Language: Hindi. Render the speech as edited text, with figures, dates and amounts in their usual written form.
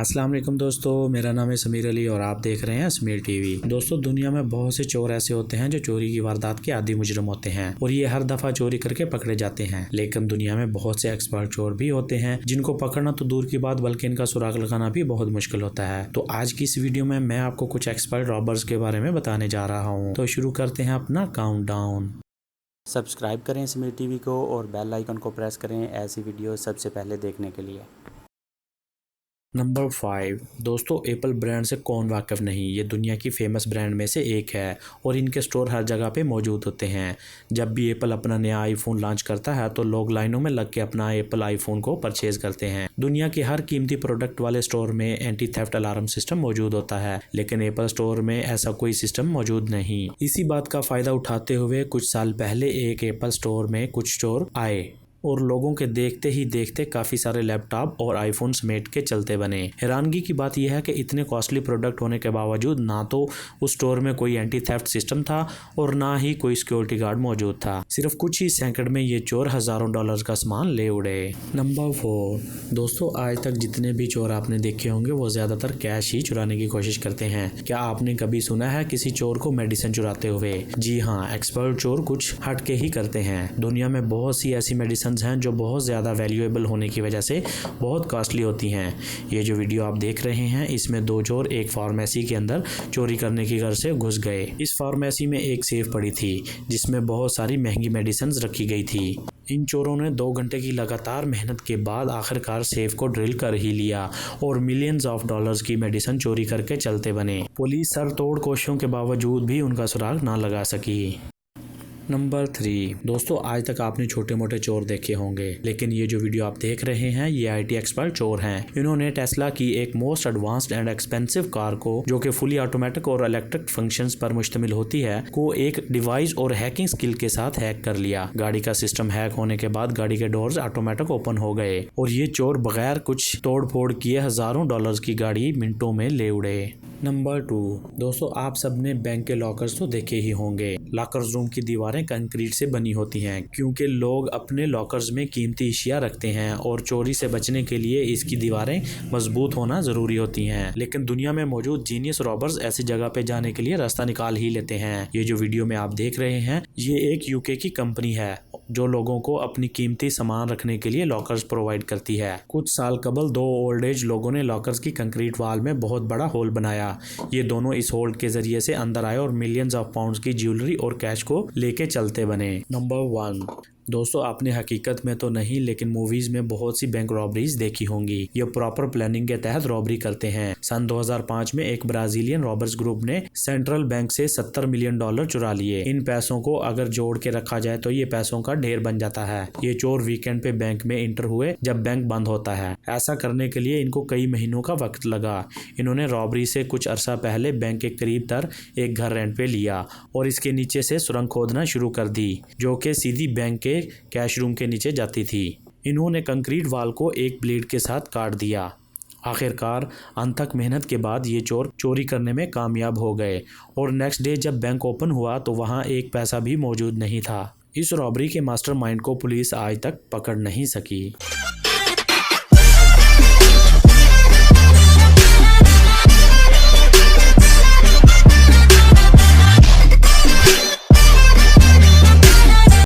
अस्सलाम वालेकुम दोस्तों, मेरा नाम है समीर अली और आप देख रहे हैं समीर टीवी। दोस्तों, दुनिया में बहुत से चोर ऐसे होते हैं जो चोरी की वारदात के आदी मुजरिम होते हैं और ये हर दफा चोरी करके पकड़े जाते हैं। लेकिन दुनिया में बहुत से एक्सपर्ट चोर भी होते हैं जिनको पकड़ना तो दूर की बात बल्कि इनका सुराग लगाना भी बहुत मुश्किल होता है। तो आज की इस वीडियो में मैं आपको कुछ एक्सपर्ट रॉबर्स के बारे में बताने जा रहा हूँ। तो शुरू करते हैं अपना काउंटडाउन। सब्सक्राइब करें समीर टीवी को और बेल आइकन को प्रेस करें ऐसी वीडियो सबसे पहले देखने के लिए। नंबर 5। दोस्तों, एप्पल ब्रांड से कौन वाकिफ़ नहीं। ये दुनिया की फेमस ब्रांड में से एक है और इनके स्टोर हर जगह पे मौजूद होते हैं। जब भी एप्पल अपना नया आईफोन लॉन्च करता है तो लोग लाइनों में लग के अपना एप्पल आईफोन को परचेज करते हैं। दुनिया के हर कीमती प्रोडक्ट वाले स्टोर में एंटी थेफ्ट अलार्म सिस्टम मौजूद होता है, लेकिन एप्पल स्टोर में ऐसा कोई सिस्टम मौजूद नहीं। इसी बात का फ़ायदा उठाते हुए कुछ साल पहले एक एप्पल स्टोर में कुछ चोर आए और लोगों के देखते ही देखते काफ़ी सारे लैपटॉप और आईफोन समेट के चलते बने। हैरानगी की बात यह है कि इतने कॉस्टली प्रोडक्ट होने के बावजूद ना तो उस स्टोर में कोई एंटी थेफ्ट सिस्टम था और ना ही कोई सिक्योरिटी गार्ड मौजूद था। सिर्फ कुछ ही सेकंड में ये चोर हज़ारों डॉलर्स का सामान ले उड़े। नंबर 4। दोस्तों, आज तक जितने भी चोर आपने देखे होंगे वो ज़्यादातर कैश ही चुराने की कोशिश करते हैं। क्या आपने कभी सुना है किसी चोर को मेडिसिन चुराते हुए? जी हाँ, एक्सपर्ट चोर कुछ हट के ही करते हैं। दुनिया में बहुत सी ऐसी मेडिसिन हैं जो बहुत ज़्यादा वैल्यूएबल होने की वजह से बहुत कॉस्टली होती हैं। ये जो वीडियो आप देख रहे हैं इसमें दो चोर एक फार्मेसी के अंदर चोरी करने की घर से घुस गए। इस फार्मेसी में एक सेफ पड़ी थी जिसमें बहुत सारी महंगी मेडिसिन रखी गई थी। इन चोरों ने 2 घंटे की लगातार मेहनत के बाद आखिरकार सेफ को ड्रिल कर ही लिया और मिलियंस ऑफ डॉलर्स की मेडिसिन चोरी करके चलते बने। पुलिस सर तोड़ कोशिशों के बावजूद भी उनका सुराग ना लगा सकी। नंबर 3। दोस्तों, आज तक आपने छोटे मोटे चोर देखे होंगे, लेकिन ये जो वीडियो आप देख रहे हैं ये आईटी एक्सपर्ट चोर हैं। इन्होंने टेस्ला की एक most advanced and expensive car को, जो कि फुली ऑटोमेटिक और इलेक्ट्रिक फंक्शंस पर मुश्तमिल होती है, को एक डिवाइस और हैकिंग स्किल के साथ हैक कर लिया। गाड़ी का सिस्टम हैक होने के बाद गाड़ी के डोर्स ऑटोमेटिक ओपन हो गए और ये चोर बगैर कुछ तोड़ फोड़ किए हजारों डॉलर्स की गाड़ी मिनटों में ले उड़े। नंबर 2। दोस्तों, आप सबने बैंक के लॉकर्स तो देखे ही होंगे। लॉकर्स रूम की दीवारें कंक्रीट से बनी होती हैं क्योंकि लोग अपने लॉकर्स में कीमती अशिया रखते हैं और चोरी से बचने के लिए इसकी दीवारें मजबूत होना जरूरी होती हैं। लेकिन दुनिया में मौजूद जीनियस रॉबर्स ऐसी जगह पे जाने के लिए रास्ता निकाल ही लेते हैं। ये जो वीडियो में आप देख रहे हैं ये एक यूके की कंपनी है जो लोगों को अपनी कीमती सामान रखने के लिए लॉकर्स प्रोवाइड करती है। कुछ साल कबल 2 ओल्ड एज लोगों ने लॉकर्स की कंक्रीट वॉल में बहुत बड़ा होल बनाया। ये दोनों इस होल के जरिए से अंदर आए और मिलियंस ऑफ पाउंड्स की ज्वेलरी और कैश को लेके चलते बने। नंबर 1। दोस्तों, आपने हकीकत में तो नहीं लेकिन मूवीज में बहुत सी बैंक रॉबरीज देखी होंगी। ये प्रॉपर प्लानिंग के तहत रॉबरी करते हैं। सन 2005 में एक ब्राजीलियन रॉबर्स ग्रुप ने सेंट्रल बैंक से $70 मिलियन चुरा लिए। इन पैसों को अगर जोड़ के रखा जाए तो ये पैसों का ढेर बन जाता है। ये चोर वीकेंड पे बैंक में इंटर हुए जब बैंक बंद होता है। ऐसा करने के लिए इनको कई महीनों का वक्त लगा। इन्होंने रॉबरी से कुछ अरसा पहले बैंक के करीब तर एक घर रेंट पे लिया और इसके नीचे से सुरंग खोदना शुरू कर दी जो कि सीधी बैंक के कैश रूम के नीचे जाती थी। इन्होंने कंक्रीट वॉल को एक ब्लेड के साथ काट दिया। आखिरकार अनथक मेहनत के बाद ये चोर चोरी करने में कामयाब हो गए और नेक्स्ट डे जब बैंक ओपन हुआ तो वहां एक पैसा भी मौजूद नहीं था। इस रॉबरी के मास्टरमाइंड को पुलिस आज तक पकड़ नहीं सकी।